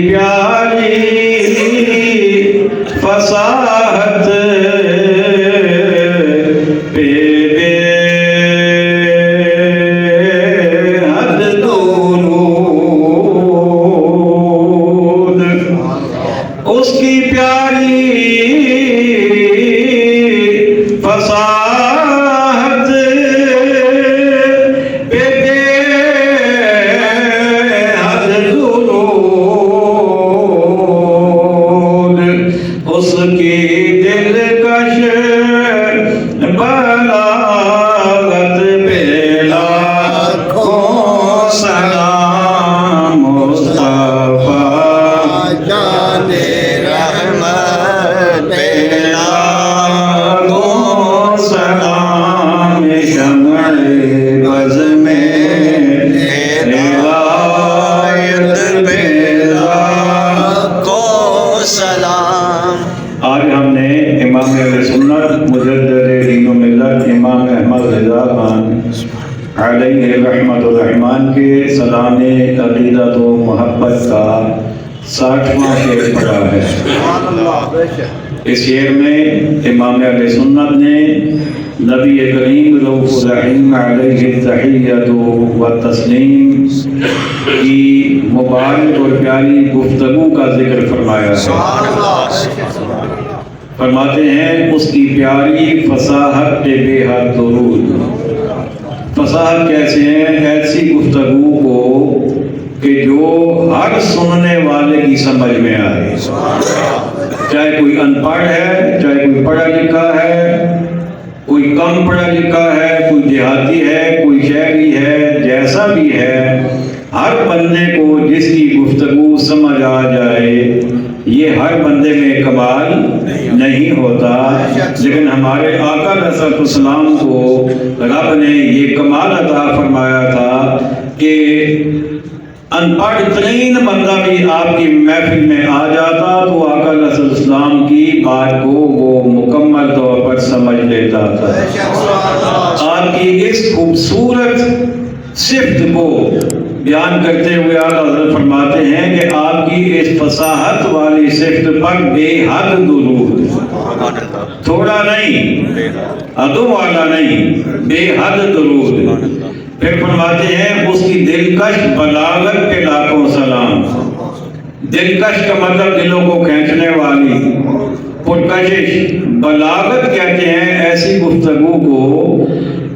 پیاری فصاحت پہ بے حد درود، اس کی پیاری فصاحت پہ بے حد درود، اس کی دلکش بلاغت پہ لاکھوں سلام، مصطفیٰ جان رحمت پہ لاکھوں سلام، شمع بز میں ہدایت پہ لاکھوں سلام۔ آج ہم نے امام اہل سنت مجدد دین و ملت امام احمد رضا خان علیہ رحمت الرحمن کے سلام عقیدت و محبت کا 60واں شعر پڑھا ہے۔ اس شعر میں امام اہل سنت نے نبی کریم رؤوف الرحیم علیہ التحیۃ و تسلیم کی مبارک اور پیاری گفتگو کا ذکر فرمایا ہے۔ فرماتے ہیں اس کی پیاری فصاحت پہ بے حد درود۔ فصاحت کیسے ہیں؟ ایسی گفتگو کو کہ جو ہر سننے والے کی سمجھ میں آئے، چاہے کوئی ان پڑھ ہے، چاہے کوئی پڑھا لکھا ہے، کوئی کم پڑھا لکھا ہے، کوئی دیہاتی ہے، کوئی شہری ہے، جیسا بھی ہے، ہر بندے کو جس کی گفتگو سمجھ آ جائے، یہ ہر بندے میں کمال نہیں ہوتا، لیکن ہمارے آقا علیہ السلام کو رب نے یہ کمال عطا فرمایا تھا کہ ان پڑھ ترین بندہ بھی آپ کی محفل میں آ جاتا تو آقا علیہ السلام کی بات کو وہ مکمل طور پر سمجھ لیتا تھا۔ آپ کی اس خوبصورت صفت کو بیان کرتے ہوئے اعلیٰ حضرت فرماتے ہیں کہ آپ کی اس فصاحت والی صفت پر بے حد درود، تھوڑا نہیں، حدوں والا نہیں، بے حد درود۔ پھر فرماتے ہیں اس کی دلکش بلاغت پہ لاکھوں سلام۔ دلکش کا مطلب دلوں کو کھینچنے والی، پرکشش، بلاغت کہتے ہیں ایسی گفتگو کو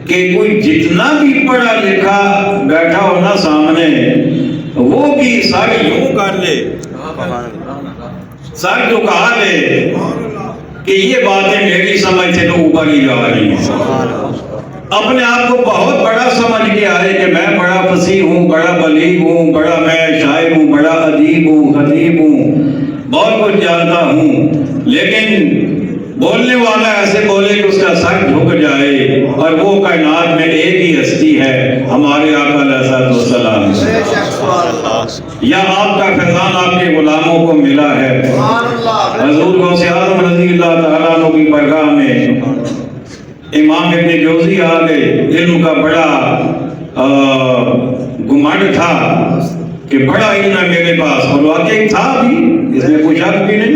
کہ کوئی جتنا بھی پڑھا لکھا بیٹھا ہو نا سامنے، وہ بھی سر یوں کر لے، سر جھکا لے کہ یہ باتیں میری سمجھ سے تو اوپر ہی جا رہی ہیں۔ اپنے آپ کو بہت بڑا سمجھ کے آئے کہ میں بڑا فصیح ہوں، بڑا بلیغ ہوں، بڑا میں شاعر ہوں، بڑا ادیب ہوں، خطیب ہوں، بہت کچھ جانتا ہوں، لیکن بولنے والا ایسے بولے کہ اس کا سر جھک جائے، اور وہ کائنات میں ایک ہی ہستی ہے، ہمارے آقا علیہ السلام، یا آپ کا فیضان آپ کے غلاموں کو ملا ہے۔ حضور غوث اعظم رضی اللہ تعالیٰ عنہ کی بارگاہ میں امام ابن جوزی آ گئے، علم کا بڑا گمانڈ تھا کہ بڑا علم ہے میرے پاس، اور واقعی تھا بھی، اس میں کوئی شک بھی نہیں۔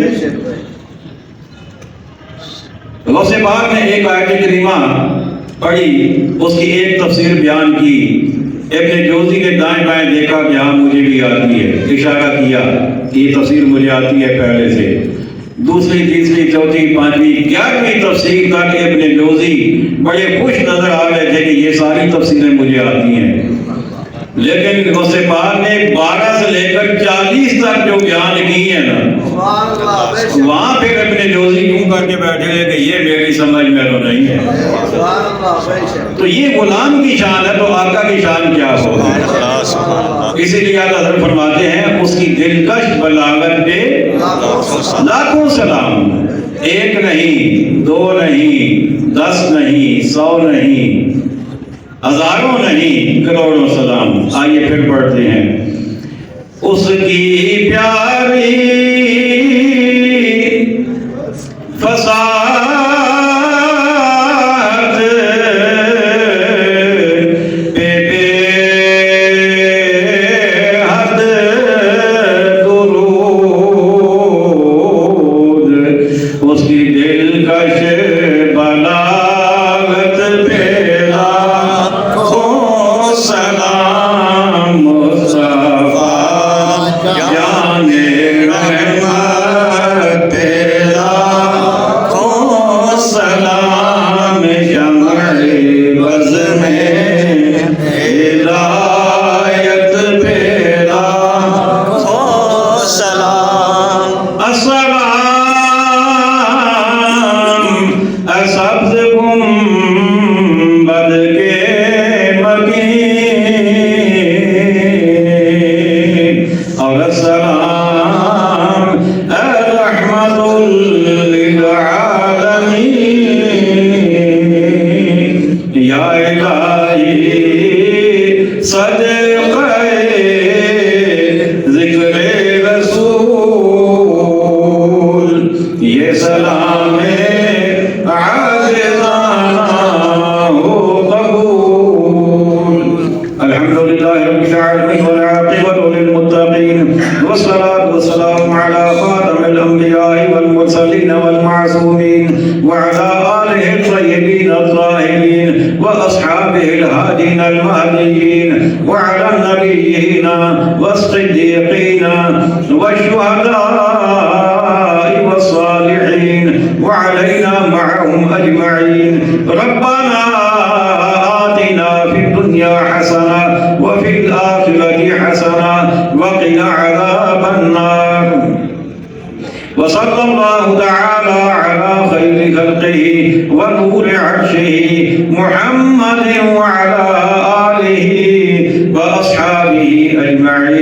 غوث پاک نے ایک آیت کریمہ پڑھی، اس کی ایک تفسیر بیان کی، ابن جوزی نے دائیں بائیں دیکھا کہ ہاں مجھے بھی آتی ہے، اشارہ کیا کہ یہ تفسیر مجھے آتی ہے پہلے سے۔ دوسری، تیسری، چوتھی، پانچویں، 11ویں تفسیر تک ابن جوزی بڑے خوش نظر آ رہے تھے کہ یہ ساری تفسیریں مجھے آتی ہیں، لیکن غوث پاک نے 12 سے لے کر 40 تک جو بیان کی ہے نا، وہاں پھر ابن جوزی یوں کر کے بیٹھے ہیں کہ یہ میری سمجھ میں تو نہیں ہے۔ تو یہ غلام کی شان ہے، تو آقا کی شان کیا ہوگی؟ اسی لیے اعلیٰ حضرت فرماتے ہیں اس کی دلکش بلاغت پہ لاکھوں سلام، ایک نہیں، دو نہیں، 10 نہیں، 100 نہیں، ہزاروں نہیں، کروڑوں سلام۔ آئیے پھر پڑھتے ہیں۔ اس کی پیاری فصاحت پہ بے حد درود، رحمت پہ لاکھوں سلام، شمع بز میں ہدایت پہ لاکھوں سلام، السلام سبز گنبد کے مکین، اور السلام رحمت للعالمین، یا الہی صدقہ ذکر رسول، یہ سلام عاجزانہ ہو قبول۔ الحمدللہ رب العالمین والعاقبۃ للمتقین، والصلاة والسلام علی خاتم الانبیاء والمرسلین والمعصومین، وعلى آلہ الطیبین الطاہرین، واصحابہ الہادین المہدیین، وعلى النبیین والصدیقین والشہداء والصالحین، وعلينا معهم أجمعين۔ ربنا آتنا في الدنيا حسنة وفي الآخرة حسنة وقنا عذاب النار، وصلى الله تعالى على خير خلقه ونور عرشه محمد وعلى آله وأصحابه أجمعين۔